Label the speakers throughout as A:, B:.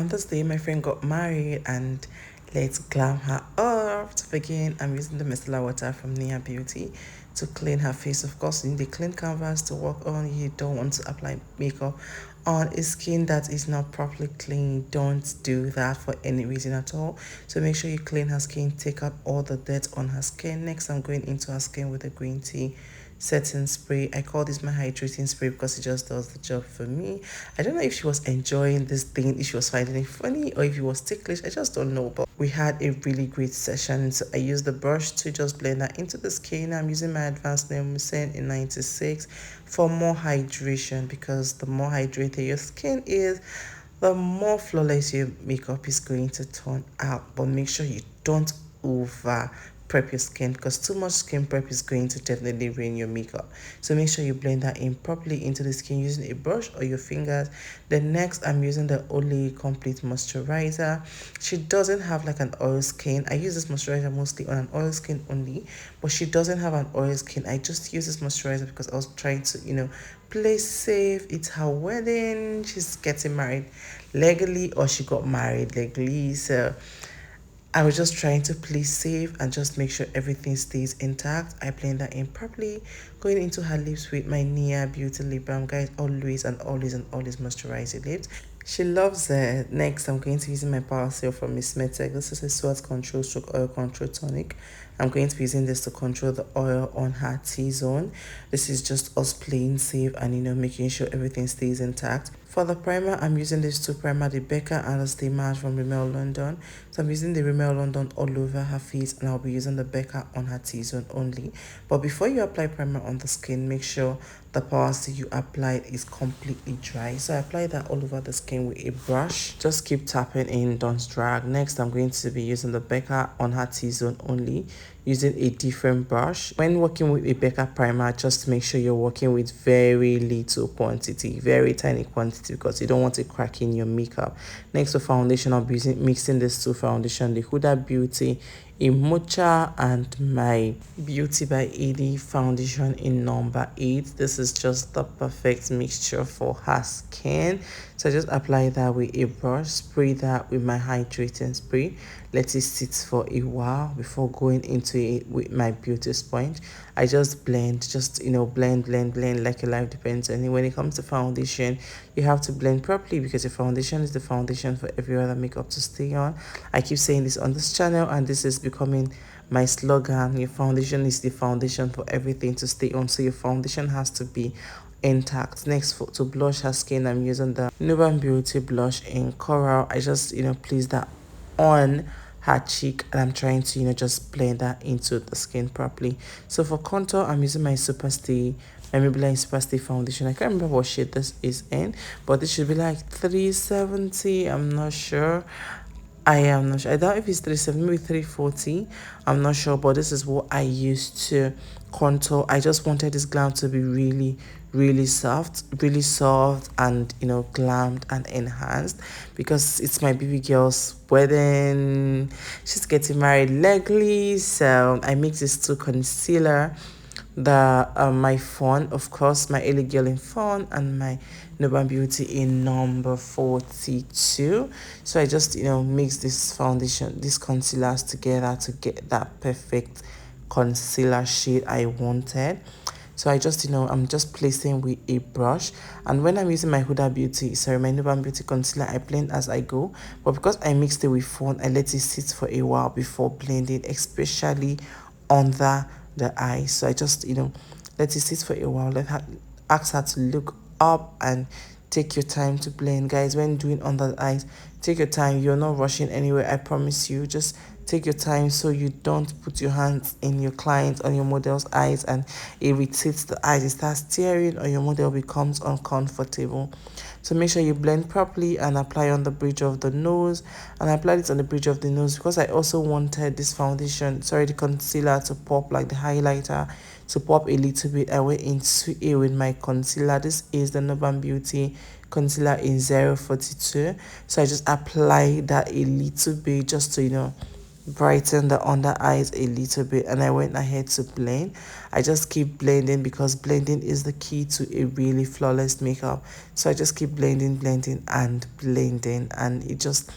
A: On this day, my friend got married, and let's glam her up. To begin, I'm using the micellar water from Nia Beauty to clean her face. Of course, you need a clean canvas to work on. You don't want to apply makeup on a skin that is not properly clean. Don't do that for any reason at all. So make sure you clean her skin, take out all the dirt on her skin. Next, I'm going into her skin with a green tea setting spray. I call this my hydrating spray because it just does the job for me. I don't know if she was enjoying this thing, if she was finding it funny, or if it was ticklish. I just don't know. But we had a really great session. So I used the brush to just blend that into the skin. I'm using my advanced nail in 96 for more hydration, because the more hydrated your skin is, the more flawless your makeup is going to turn out. But make sure you don't over prep your skin, because too much skin prep is going to definitely ruin your makeup. So make sure you blend that in properly into the skin using a brush or your fingers. Then next, I'm using the Olay Complete Moisturizer. She doesn't have like an oil skin. I use this moisturizer mostly on an oil skin only, but she doesn't have an oil skin. I just use this moisturizer because I was trying to, play safe. It's her wedding. She's getting married legally, or she got married legally. So I was just trying to play safe and just make sure everything stays intact. I blend that in properly. Going into her lips with my Nia Beauty lip balm. Guys, always and always and always moisturize your lips. She loves it. Next, I'm going to be using my Power Seal from Miss Metek. This is a sweat control stroke oil control tonic. I'm going to be using this to control the oil on her T-zone. This is just us playing safe and making sure everything stays intact. For the primer, I'm using these two primer, the Becca and the Stay Matte from Rimmel London. So I'm using the Rimmel London all over her face, and I'll be using the Becca on her T-zone only. But before you apply primer on the skin, make sure the Power Seal you applied is completely dry. So I apply that all over the skin with a brush. Just keep tapping in, don't drag. Next, I'm going to be using the Becca on her T-zone only, using a different brush. When working with a Becca primer, just make sure you're working with very little quantity, very tiny quantity, because you don't want it cracking your makeup. Next, for foundation, I'll be mixing these two foundation, the Huda Beauty in Mocha and my Beauty by Edie foundation in number 8. This is just the perfect mixture for her skin. So I just apply that with a brush, spray that with my hydrating spray, let it sit for a while before going into it with my beauty sponge. I just blend, blend like your life depends on it. When it comes to foundation, you have to blend properly, because your foundation is the foundation for every other makeup to stay on. I keep saying this on this channel, and this is becoming my slogan. Your foundation is the foundation for everything to stay on. So your foundation has to be intact. Next, to blush her skin, I'm using the Nuban Beauty blush in Coral. I just place that on her cheek, and I'm trying to just blend that into the skin properly. So for contour, I'm using my Superstay Maybelline Superstay foundation. I can't remember what shade this is in, but this should be like 370. I'm not sure. I am not sure. I doubt if it's 370, maybe 340. I'm not sure, but this is what I used to contour. I just wanted this glam to be really soft, and glammed and enhanced, because it's my baby girl's wedding. She's getting married legally, so I mix this to concealer, the my fawn, of course, my Ellie Girl in fawn, and my Nuban Beauty in number 42. So I just mix this foundation, these concealers together to get that perfect concealer shade I wanted. So I just I'm just placing with a brush, and when I'm using my Huda Beauty, my Nuban Beauty concealer, I blend as I go. But because I mixed it with fawn, I let it sit for a while before blending, especially under the eyes. So I just let it sit for a while, ask her to look up, and take your time to blend. Guys, when doing under the eyes, take your time. You're not rushing anywhere, I promise you. Just take your time, so you don't put your hands in your client on your model's eyes and irritates the eyes. It starts tearing, or your model becomes uncomfortable. So make sure you blend properly and apply on the bridge of the nose. And I applied it on the bridge of the nose because I also wanted this foundation, the concealer, to pop, like the highlighter to pop a little bit. I went into it with my concealer. This is the Nuban Beauty concealer in 042. So I just apply that a little bit, just to brighten the under eyes a little bit, and I went ahead to blend. I just keep blending because blending is the key to a really flawless makeup. So I just keep blending and blending, and it just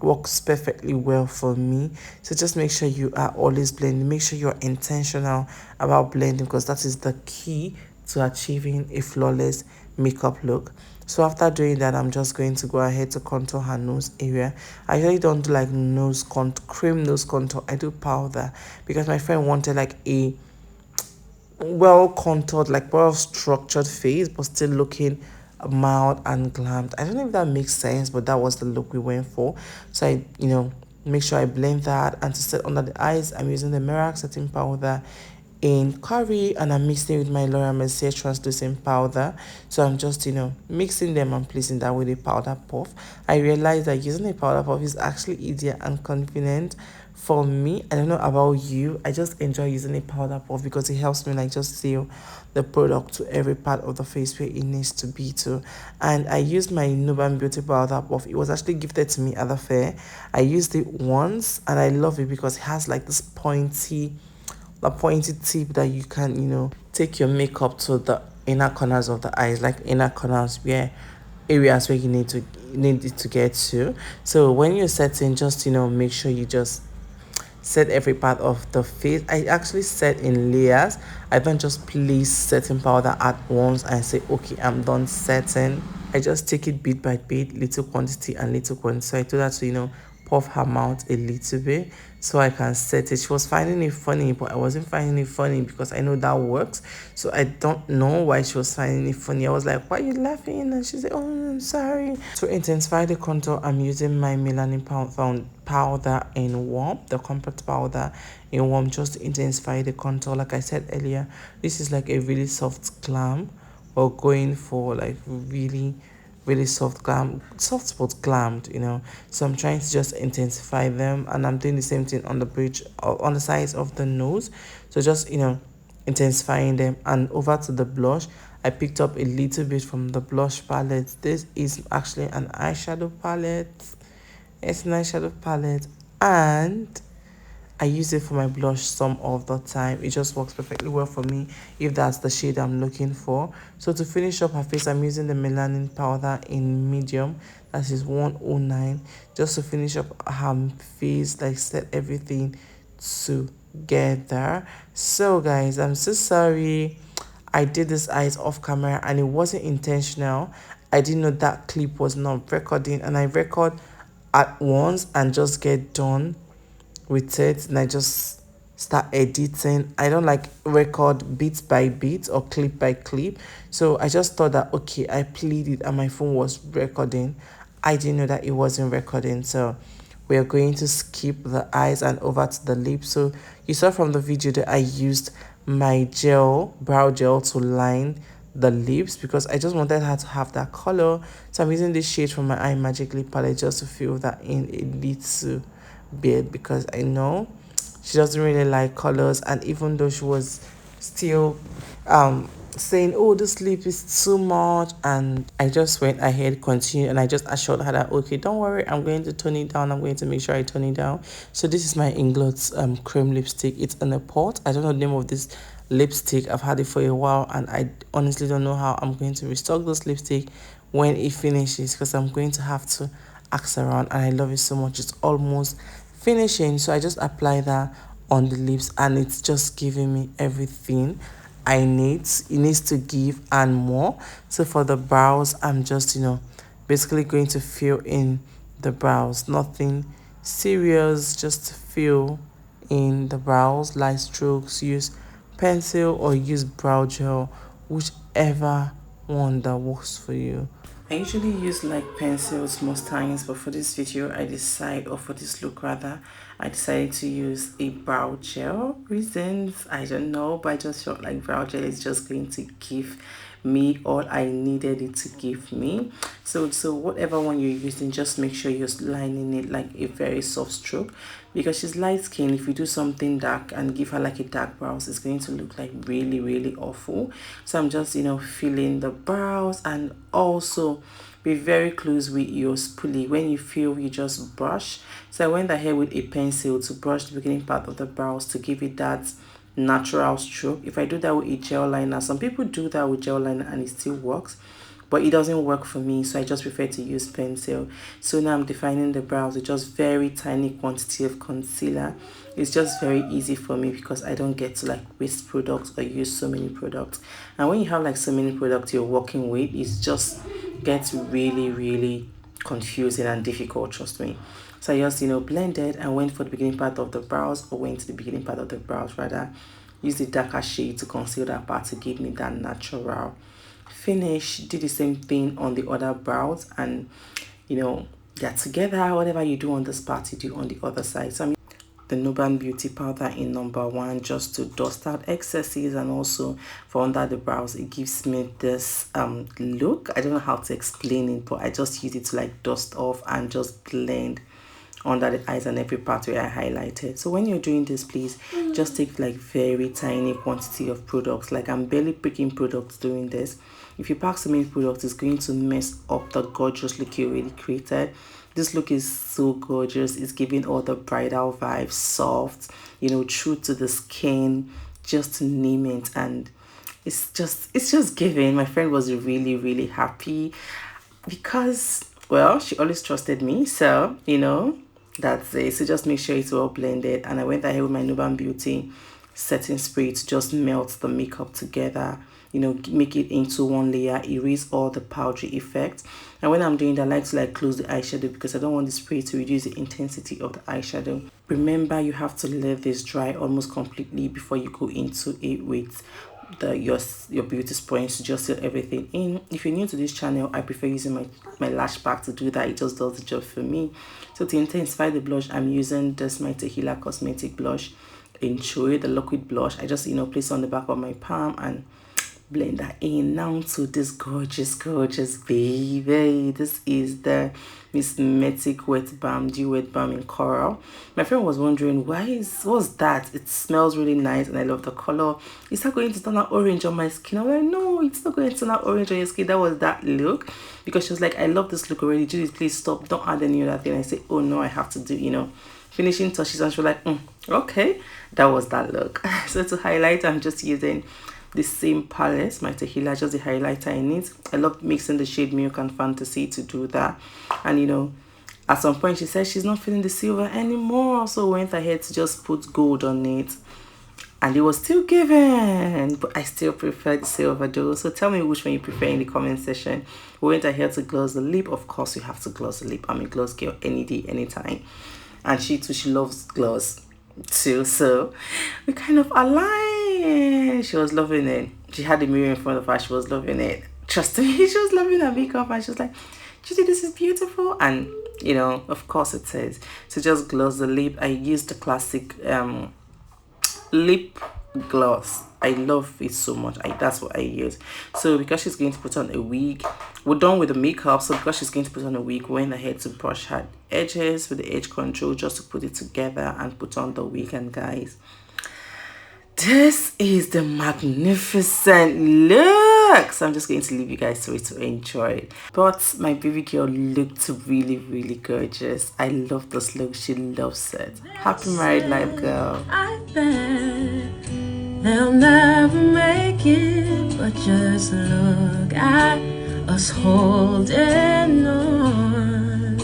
A: works perfectly well for me. So just make sure you are always blending. Make sure you're intentional about blending, because that is the key to achieving a flawless makeup look. So after doing that, I'm just going to go ahead to contour her nose area. I usually don't do like cream nose contour. I do powder, because my friend wanted like a well contoured, like well structured face, but still looking mild and glammed. I don't know if that makes sense, but that was the look we went for. So I, make sure I blend that. And to set under the eyes, I'm using the Mirac setting powder in curry, and I'm mixing it with my Laura Mercier translucent powder. So I'm just mixing them and placing that with a powder puff. I realized that using a powder puff is actually easier and convenient for me. I don't know about you, I just enjoy using a powder puff because it helps me like just seal the product to every part of the face where it needs to be to. And I used my Nuban Beauty powder puff. It was actually gifted to me at the fair. I used it once and I love it because it has like this pointy tip that you can take your makeup to the inner corners of the eyes, like inner corners where areas where you need it to get to. So when you're setting, just make sure you just set every part of the face. I actually set in layers. I don't just place setting powder at once and say, okay, I'm done setting. I just take it bit by bit, little quantity and little quantity. So I told her to, puff her mouth a little bit so I can set it. She was finding it funny, but I wasn't finding it funny because I know that works. So I don't know why she was finding it funny. I was like, why are you laughing? And she said, oh, I'm sorry. To intensify the contour, I'm using my melanin powder in warm, the compact powder in warm, just to intensify the contour. Like I said earlier, this is like a really soft glam. Or going for like really soft soft but glammed, so I'm trying to just intensify them, and I'm doing the same thing on the bridge on the sides of the nose. So just intensifying them. And over to the blush, I picked up a little bit from the blush palette. This is actually an eyeshadow palette. It's an eyeshadow palette, and I use it for my blush some of the time. It just works perfectly well for me if that's the shade I'm looking for. So to finish up her face, I'm using the melanin powder in medium. That is 109. Just to finish up her face, like set everything together. So guys, I'm so sorry. I did this eyes off camera and it wasn't intentional. I didn't know that clip was not recording, and I record at once and just get done with it, and I just start editing. I don't like record bit by bit or clip by clip. So I just thought that okay, I played it and my phone was recording. I didn't know that it wasn't recording. So we are going to skip the eyes and over to the lips. So you saw from the video that I used my brow gel to line the lips because I just wanted her to have that color. So I'm using this shade from my Eye Magically palette just to fill that in a little bit, because I know she doesn't really like colors. And even though she was still saying, oh, this lip is too much, and I just went ahead, continued, and I just assured her that okay, don't worry, I'm going to tone it down. I'm going to make sure I tone it down. So this is my Inglots cream lipstick. It's in a pot. I don't know the name of this lipstick. I've had it for a while and I honestly don't know how I'm going to restock this lipstick when it finishes, because I'm going to have to ask around, and I love it so much. It's almost finishing, so I just apply that on the lips and it's just giving me everything I need. It needs to give and more. So for the brows, I'm just basically going to fill in the brows. Nothing serious, just fill in the brows, light strokes. Use pencil or use brow gel, whichever one that works for you. I usually use like pencils most times, but for this video or for this look rather, I decided to use a brow gel. Reasons, I don't know, but I just felt like brow gel is just going to give me all I needed it to give me. So whatever one you're using, just make sure you're lining it like a very soft stroke, because she's light skin. If you do something dark and give her like a dark brows, it's going to look like really awful. So I'm just filling the brows and also be very close with your spoolie. When you feel, you just brush. So I went ahead with a pencil to brush the beginning part of the brows to give it that natural stroke. If I do that with a gel liner, some people do that with gel liner and it still works, but it doesn't work for me, so I just prefer to use pencil. So now I'm defining the brows with just very tiny quantity of concealer. It's just very easy for me because I don't get to like waste products or use so many products. And when you have like so many products you're working with, it just gets really confusing and difficult, trust me. So I just, blended and went for the beginning part of the brows, or went to the beginning part of the brows rather. Use the darker shade to conceal that part to give me that natural finish. Did the same thing on the other brows, and they're together. Whatever you do on this part, you do on the other side. So I'm the Nuban Beauty powder in number 1 just to dust out excesses, and also for under the brows it gives me this look. I don't know how to explain it, but I just use it to like dust off and just blend under the eyes and every part where I highlighted. So when you're doing this, please just take like very tiny quantity of products. Like I'm barely picking products doing this. If you pack so many products, it's going to mess up the gorgeous look you already created. This look is so gorgeous. It's giving all the bridal vibes, soft, true to the skin, just to name it. And it's just giving. My friend was really happy because, well, she always trusted me. So that's it. So just make sure it's well blended. And I went ahead with my Nuban Beauty setting spray to just melt the makeup together, make it into one layer, erase all the powdery effect. And when I'm doing that, I like to like close the eyeshadow because I don't want the spray to reduce the intensity of the eyeshadow. Remember, you have to let this dry almost completely before you go into it with your beauty sponge to just seal everything in. If you're new to this channel, I prefer using my lash pack to do that. It just does the job for me. So to intensify the blush, I'm using this my Tehila Cosmetic blush in Chewy, the liquid blush. I just place on the back of my palm and blend that in. Now to this gorgeous baby. This is the Miss Metic Wet Balm, Dew Wet Balm in Coral. My friend was wondering what's that? It smells really nice and I love the color. Is that going to turn out orange on my skin? I was like, no, it's not going to turn out orange on your skin. That was that look, because she was like, I love this look already. Judith, please stop, don't add any other thing. I said, oh no, I have to do finishing touches, and she was like, okay, that was that look. So to highlight, I'm just using the same palette, my Tehila, just the highlighter in it. I love mixing the shade Milk and Fantasy to do that. And at some point she said she's not feeling the silver anymore, so went ahead to just put gold on it, and it was still given, but I still prefer the silver though. So tell me which one you prefer in the comment section. We went ahead to gloss the lip. Of course you have to gloss the lip. I'm a gloss girl any day, anytime, and she too, she loves gloss too, so we kind of aligned. She was loving it. She had the mirror in front of her. She was loving it. Trust me, she was loving her makeup, and she was like, Judy, this is beautiful. And of course it is. So just gloss the lip. I used the classic lip gloss. I love it so much. That's what I use. So because she's going to put on a wig, we're done with the makeup. So because she's going to put on a wig, we went ahead to brush her edges with the edge control just to put it together and put on the wig. And guys, this is the magnificent look. So I'm just going to leave you guys to it to enjoy it. But my baby girl looked really gorgeous. I love this look. She loves it. Happy married life, girl. I bet they'll never make it, but just look at us holding on.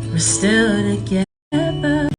A: We're still together.